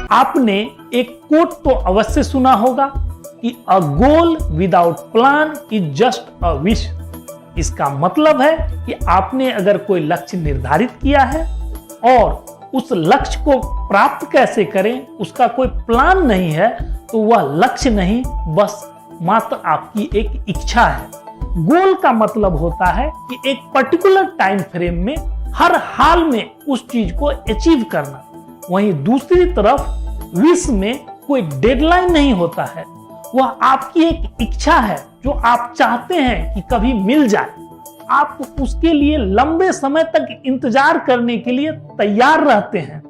आपने एक कोट तो अवश्य सुना होगा कि a goal without plan is just a wish. इसका मतलब है कि आपने अगर कोई लक्ष्य निर्धारित किया है और उस लक्ष्य को प्राप्त कैसे करें उसका कोई प्लान नहीं है तो वह लक्ष्य नहीं, बस मात्र आपकी एक इच्छा है। गोल का मतलब होता है कि एक पर्टिकुलर टाइम फ्रेम में हर हाल में उस चीज को अचीव करना। वहीं दूसरी तरफ विश में कोई डेडलाइन नहीं होता है, वह आपकी एक इच्छा है जो आप चाहते हैं कि कभी मिल जाए। आप उसके लिए लंबे समय तक इंतजार करने के लिए तैयार रहते हैं।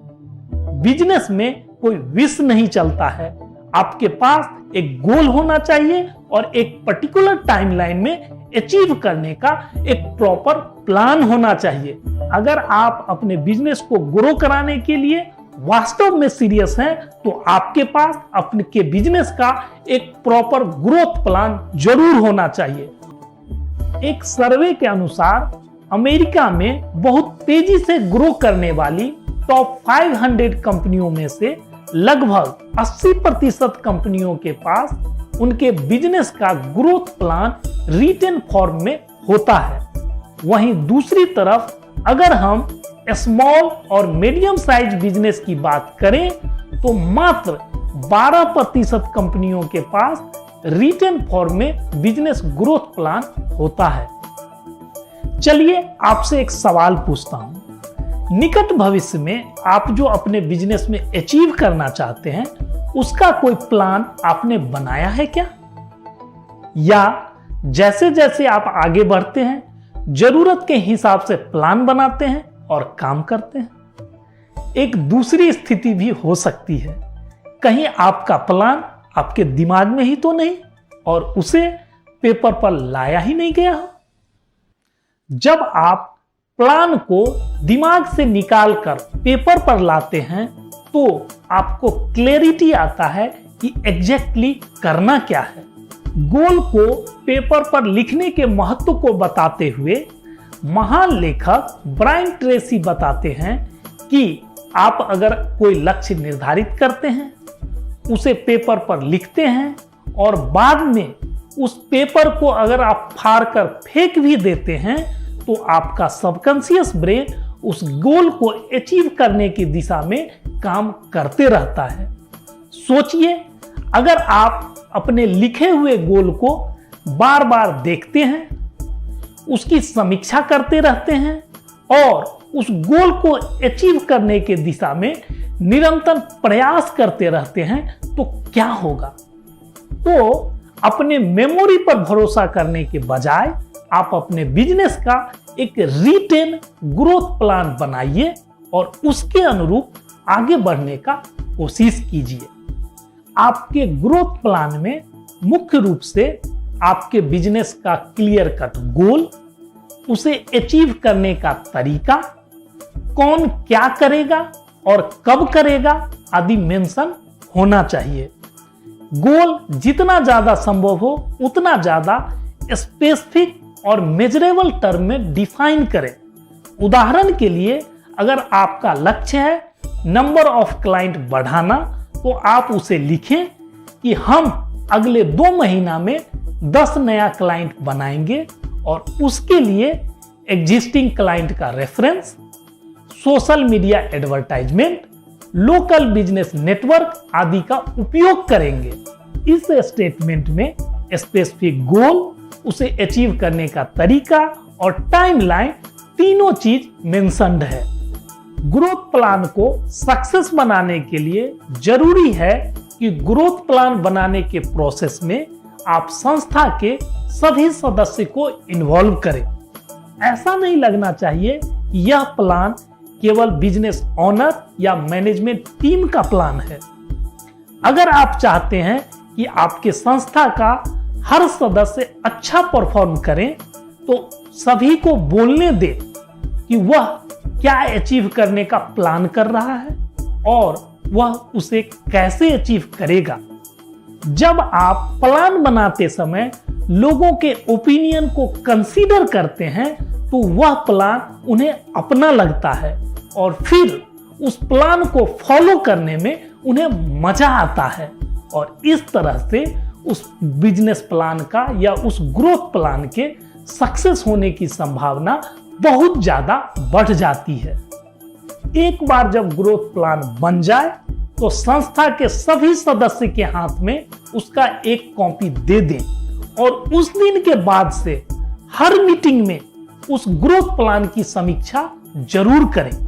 बिजनेस में कोई विश नहीं चलता है, आपके पास एक गोल होना चाहिए और एक पर्टिकुलर टाइमलाइन में अचीव करने का एक प्रॉपर प्लान होना चाहिए। अगर आप अपने बिजनेस को ग्रो कराने के लिए वास्तव में सीरियस हैं तो आपके पास अपने के बिजनेस का एक प्रॉपर ग्रोथ प्लान जरूर होना चाहिए। एक सर्वे के अनुसार अमेरिका में बहुत तेजी से ग्रो करने वाली टॉप 500 कंपनियों में से लगभग 80% कंपनियों के पास उनके बिजनेस का ग्रोथ प्लान रिटन फॉर्म में होता है। वहीं दूसरी तरफ अगर हम स्मॉल और मीडियम साइज बिजनेस की बात करें तो मात्र 12% कंपनियों के पास रिटन फॉर्म में बिजनेस ग्रोथ प्लान होता है। चलिए आपसे एक सवाल पूछता हूं, निकट भविष्य में आप जो अपने बिजनेस में अचीव करना चाहते हैं उसका कोई प्लान आपने बनाया है क्या? या जैसे जैसे आप आगे बढ़ते हैं जरूरत के हिसाब से प्लान बनाते हैं और काम करते हैं? एक दूसरी स्थिति भी हो सकती है, कहीं आपका प्लान आपके दिमाग में ही तो नहीं और उसे पेपर पर लाया ही नहीं गया हो। जब आप प्लान को दिमाग से निकालकर पेपर पर लाते हैं तो आपको क्लैरिटी आता है कि एग्जैक्टली करना क्या है। गोल को पेपर पर लिखने के महत्व को बताते हुए महान लेखक ब्रायन ट्रेसी बताते हैं कि आप अगर कोई लक्ष्य निर्धारित करते हैं, उसे पेपर पर लिखते हैं और बाद में उस पेपर को अगर आप फाड़ कर फेंक भी देते हैं तो आपका सबकॉन्शियस ब्रेन उस गोल को अचीव करने की दिशा में काम करते रहता है। सोचिए, अगर आप अपने लिखे हुए गोल को बार बार देखते हैं, उसकी समीक्षा करते रहते हैं और उस गोल को अचीव करने के दिशा में निरंतर प्रयास करते रहते हैं तो क्या होगा? तो अपने मेमोरी पर भरोसा करने के बजाय आप अपने बिजनेस का एक रिटेन ग्रोथ प्लान बनाइए और उसके अनुरूप आगे बढ़ने का कोशिश कीजिए। आपके ग्रोथ प्लान में मुख्य रूप से आपके बिजनेस का क्लियर कट गोल, उसे अचीव करने का तरीका, कौन क्या करेगा और कब करेगा आदि मेंशन होना चाहिए। गोल जितना ज्यादा संभव हो उतना ज्यादा स्पेसिफिक और मेजरेबल टर्म में डिफाइन करें। उदाहरण के लिए अगर आपका लक्ष्य है नंबर ऑफ क्लाइंट बढ़ाना तो आप उसे लिखें कि हम अगले 2 महीना में 10 नया क्लाइंट बनाएंगे और उसके लिए एग्जिस्टिंग क्लाइंट का reference, social media advertisement, local business network आदि का उपयोग करेंगे। इस स्टेटमेंट में स्पेसिफिक गोल, उसे अचीव करने का तरीका और टाइमलाइन तीनों चीज मेंशन्ड है। ग्रोथ प्लान को सक्सेस बनाने के लिए जरूरी है कि ग्रोथ प्लान बनाने के प्रोसेस में आप संस्था के सभी सदस्य को इन्वॉल्व करें। ऐसा नहीं लगना चाहिए कि यह प्लान केवल बिजनेस ओनर या मैनेजमेंट टीम का प्लान है। अगर आप चाहते हैं कि आपके संस्था का हर सदस्य अच्छा परफॉर्म करे तो सभी को बोलने दे कि वह क्या अचीव करने का प्लान कर रहा है और वह उसे कैसे अचीव करेगा। जब आप प्लान बनाते समय लोगों के ओपिनियन को कंसीडर करते हैं तो वह प्लान उन्हें अपना लगता है और फिर उस प्लान को फॉलो करने में उन्हें मजा आता है और इस तरह से उस बिजनेस प्लान का या उस ग्रोथ प्लान के सक्सेस होने की संभावना बहुत ज्यादा बढ़ जाती है। एक बार जब ग्रोथ प्लान बन जाए तो संस्था के सभी सदस्य के हाथ में उसका एक कॉपी दे दें और उस दिन के बाद से हर मीटिंग में उस ग्रोथ प्लान की समीक्षा जरूर करें।